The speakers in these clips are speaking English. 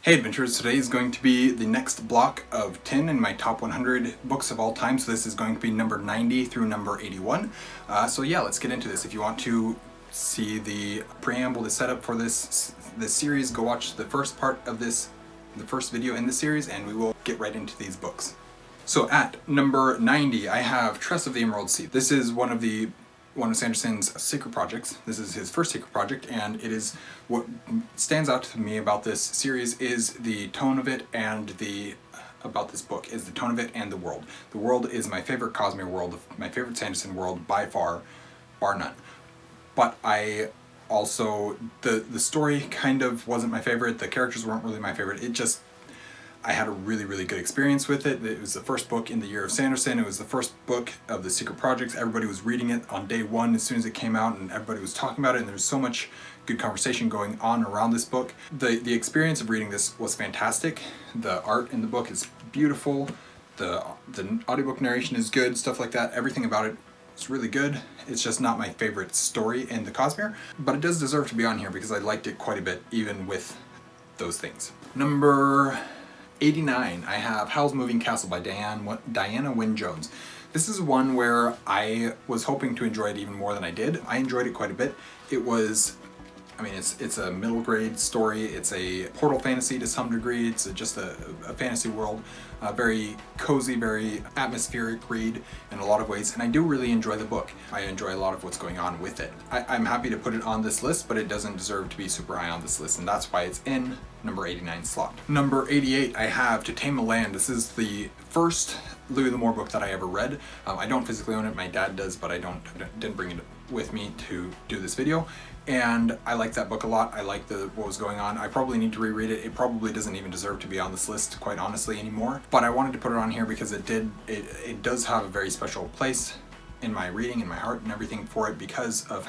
Hey adventurers, today is going to be the next block of 10 in my top 100 books of all time. So this is going to be number 90 through number 81. So yeah, let's get into this. If you want to see the preamble, the setup for this series, go watch the first part of this, the first video in the series, and we will get right into these books. So at number 90, I have Tress of the Emerald Sea. This is one of Sanderson's secret projects. This is his first secret project, and it is what stands out to me about this series is the tone of it, and about this book is the tone of it and the world. The world is my favorite Cosmere world, my favorite Sanderson world by far, bar none. But I also, the story kind of wasn't my favorite, the characters weren't really my favorite. I had a really, really good experience with it. It was the first book in the year of Sanderson. It was the first book of the secret projects. Everybody was reading it on day one as soon as it came out, and everybody was talking about it, and there was so much good conversation going on around this book. The experience of reading this was fantastic. The art in the book is beautiful. The audiobook narration is good, stuff like that. Everything about it is really good. It's just not my favorite story in the Cosmere, but it does deserve to be on here because I liked it quite a bit, even with those things. Number 89, I have Howl's Moving Castle by Diana Wynne Jones. This is one where I was hoping to enjoy it even more than I did. I enjoyed it quite a bit. It's a middle grade story. It's a portal fantasy to some degree. It's just a fantasy world. Very cozy, very atmospheric read in a lot of ways, and I do really enjoy the book. I enjoy a lot of what's going on with it. I'm happy to put it on this list, but it doesn't deserve to be super high on this list, and that's why it's in number 89 slot. Number 88, I have To Tame a Land. This is the first Louis L'Amour book that I ever read. I don't physically own it, my dad does, but I didn't bring it with me to do this video. And I like that book a lot. I like what was going on. I probably need to reread it. It probably doesn't even deserve to be on this list, quite honestly, anymore. But I wanted to put it on here because it does have a very special place in my reading, in my heart, and everything for it because of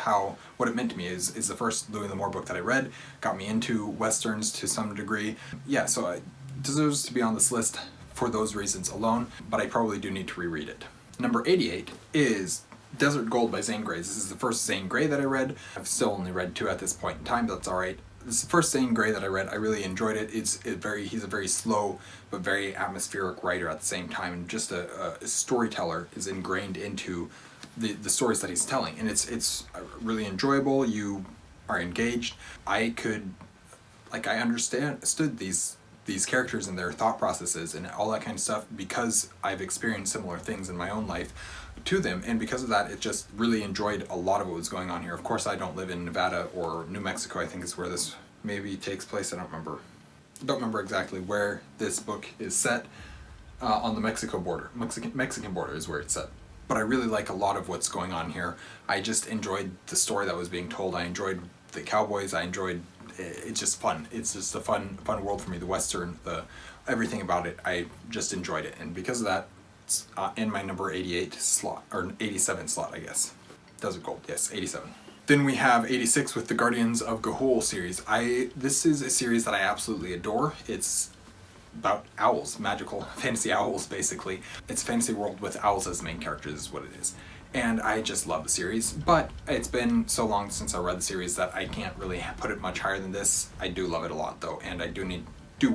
what it meant to me. Is the first Louis L'Amour book that I read, got me into westerns to some degree. Yeah, so it deserves to be on this list for those reasons alone, but I probably do need to reread it. Number 88 is Desert Gold by Zane Grey. This is the first Zane Grey that I read. I've still only read 2 at this point in time, but that's alright. This is the first Zane Grey that I read. I really enjoyed it. He's a very slow but very atmospheric writer at the same time, and just a storyteller is ingrained into the stories that he's telling, and it's really enjoyable. You are engaged. I understood these characters and their thought processes and all that kind of stuff because I've experienced similar things in my own life to them, and because of that, it just really enjoyed a lot of what was going on here. Of course, I don't live in Nevada or New Mexico, I think is where this maybe takes place. I don't remember exactly where this book is set. On the Mexican border is where it's set. But I really like a lot of what's going on here. I just enjoyed the story that was being told. I enjoyed the cowboys. It's just fun. It's just a fun world for me. The western, everything about it, I just enjoyed it, and because of that, it's in my number 88 slot, or 87 slot, I guess. Desert Gold, yes, 87. Then we have 86 with the Guardians of Ga'Hoole series. This is a series that I absolutely adore. It's about owls, magical fantasy owls, basically. It's a fantasy world with owls as the main characters is what it is. And I just love the series, but it's been so long since I read the series that I can't really put it much higher than this. I do love it a lot though, and I do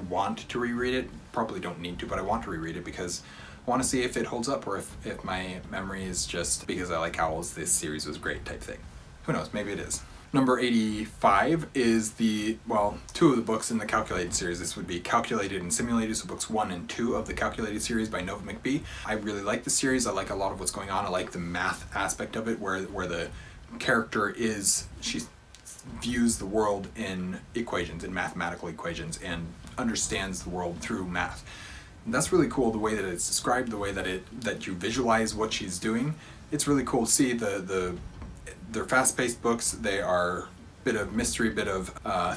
want to reread it. Probably don't need to, but I want to reread it because I want to see if it holds up, or if my memory is just because I like owls, this series was great type thing. Who knows, maybe it is. Number 85 is 2 of the books in the Calculated series. This would be Calculated and Simulated, so books 1 and 2 of the Calculated series by Nova McBee. I really like the series. I like a lot of what's going on. I like the math aspect of it, where the character she views the world in equations, in mathematical equations, and understands the world through math. And that's really cool, the way that it's described, the way that you visualize what she's doing. It's really cool to see. They're fast-paced books. They are a bit of mystery, bit of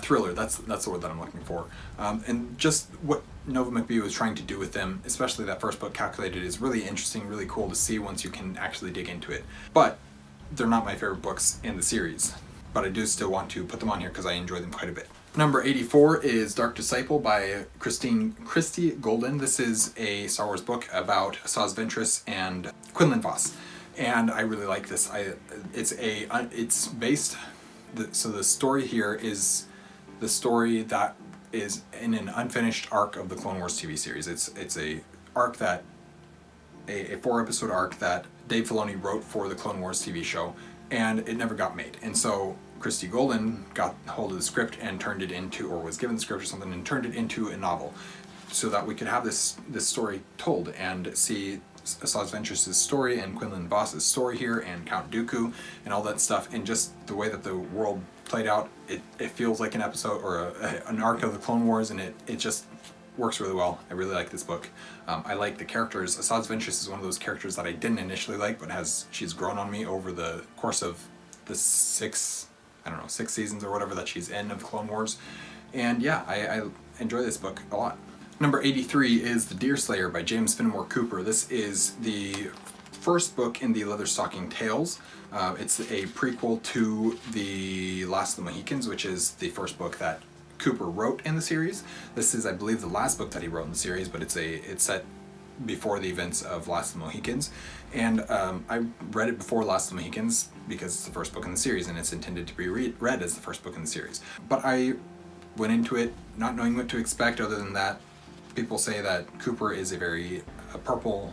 thriller. That's the word that I'm looking for. And just what Nova McBee was trying to do with them, especially that first book, Calculated, is really interesting, really cool to see once you can actually dig into it. But they're not my favorite books in the series. But I do still want to put them on here because I enjoy them quite a bit. Number 84 is Dark Disciple by Christie Golden. This is a Star Wars book about Saz Ventress and Quinlan Vos. And I really like this. So the story here is the story that is in an unfinished arc of the Clone Wars TV series. It's a arc that a 4-episode arc that Dave Filoni wrote for the Clone Wars TV show, and it never got made. And so Christy Golden got hold of the script and turned it into, or was given the script or something, and turned it into a novel, so that we could have this story told and see Asajj Ventress' story and Quinlan Voss's story here, and Count Dooku and all that stuff, and just the way that the world played out. It feels like an episode or an arc of the Clone Wars, and it just works really well. I really like this book. I like the characters. Asajj Ventress is one of those characters that I didn't initially like, but she's grown on me over the course of the 6 seasons or whatever that she's in of Clone Wars. And yeah, I enjoy this book a lot. Number 83 is The Deerslayer by James Fenimore Cooper. This is the first book in the Leatherstocking Tales. It's a prequel to The Last of the Mohicans, which is the first book that Cooper wrote in the series. This is, I believe, the last book that he wrote in the series, but it's set before the events of Last of the Mohicans. And I read it before Last of the Mohicans because it's the first book in the series, and it's intended to be read as the first book in the series. But I went into it not knowing what to expect, other than that people say that Cooper is a purple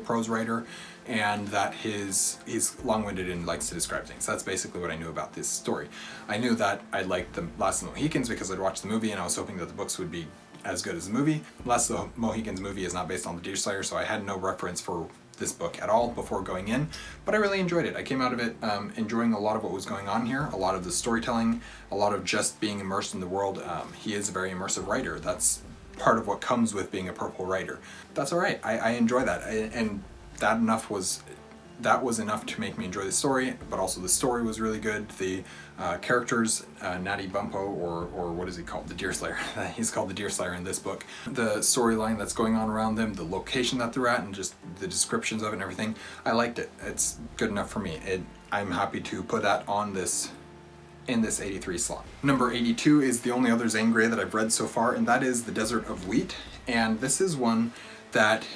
prose writer, and that he's long-winded and likes to describe things. That's basically what I knew about this story. I knew that I liked The Last of the Mohicans because I'd watched the movie, and I was hoping that the books would be as good as the movie. Last of the Mohicans movie is not based on The Deerslayer, so I had no reference for this book at all before going in, but I really enjoyed it. I came out of it enjoying a lot of what was going on here, a lot of the storytelling, a lot of just being immersed in the world. He is a very immersive writer. That's part of what comes with being a purple writer. That's all right. I enjoy that, and that was enough to make me enjoy the story. But also the story was really good. The characters, Natty Bumpo, or what is he called? The Deerslayer. He's called the Deerslayer in this book. The storyline that's going on around them, the location that they're at, and just the descriptions of it and everything. I liked it. It's good enough for me. I'm happy to put that on this in this 83 slot. Number 82 is the only other Zane Grey that I've read so far, and that is The Desert of Wheat. And this is one that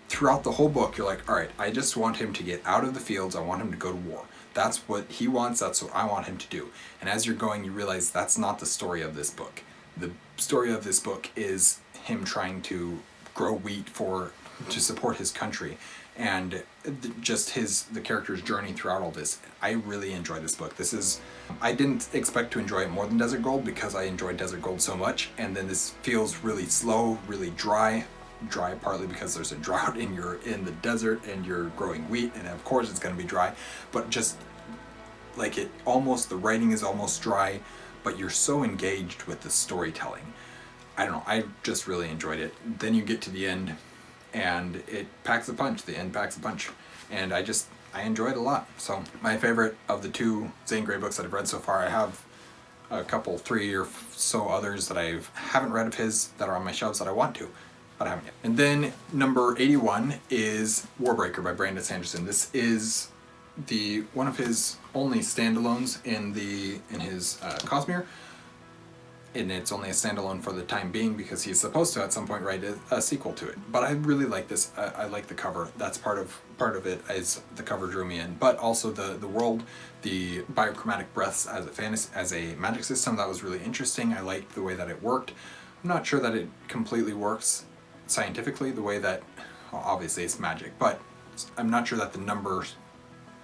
throughout the whole book you're like, all right, I just want him to get out of the fields. I want him to go to war. That's what he wants. That's what I want him to do. And as you're going, you realize that's not the story of this book. The story of this book is him trying to grow wheat to support his country, and just the character's journey throughout all this. I really enjoy this book. I didn't expect to enjoy it more than Desert Gold because I enjoyed Desert Gold so much, and then this feels really slow, really dry partly because there's a drought and you're in the desert and you're growing wheat, and of course it's going to be dry, but just like the writing is almost dry, but you're so engaged with the storytelling. I don't know, I just really enjoyed it. Then you get to the end, and it packs a punch. The end packs a punch, and I enjoyed it a lot. So my favorite of the 2 Zane Grey books that I've read so far. I have a couple, 3 or so others that I haven't read of his that are on my shelves that I want to, but I haven't yet. And then number 81 is Warbreaker by Brandon Sanderson. This is one of his only standalones in his Cosmere. And it's only a standalone for the time being because he's supposed to at some point write a sequel to it. But I really like this. I like the cover. That's part of it, as the cover drew me in. But also the world, the biochromatic breaths as a magic system, that was really interesting. I liked the way that it worked. I'm not sure that it completely works scientifically the way that, well, obviously it's magic, but I'm not sure that the numbers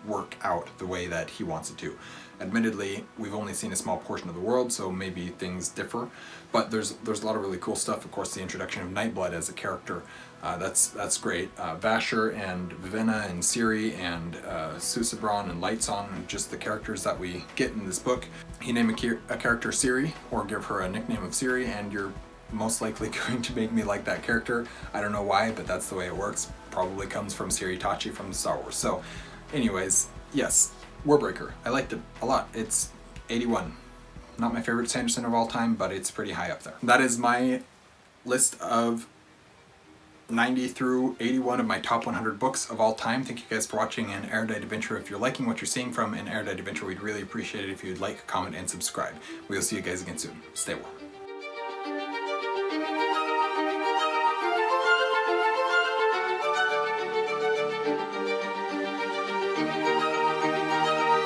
work out the way that he wants it to. Admittedly, we've only seen a small portion of the world, so maybe things differ, but there's a lot of really cool stuff. Of course, the introduction of Nightblood as a character, that's great. Vasher and Vivenna and Ciri and Susebron and Lightsong, just the characters that we get in this book. You name a character Ciri, or give her a nickname of Ciri, and you're most likely going to make me like that character. I don't know why, but that's the way it works. Probably comes from Ciri Tachi from Star Wars. So anyways, yes, Warbreaker. I liked it a lot. It's 81. Not my favorite Sanderson of all time, but it's pretty high up there. That is my list of 90 through 81 of my top 100 books of all time. Thank you guys for watching an Erudite Adventure. If you're liking what you're seeing from an Erudite Adventure, we'd really appreciate it if you'd like, comment, and subscribe. We'll see you guys again soon. Stay well.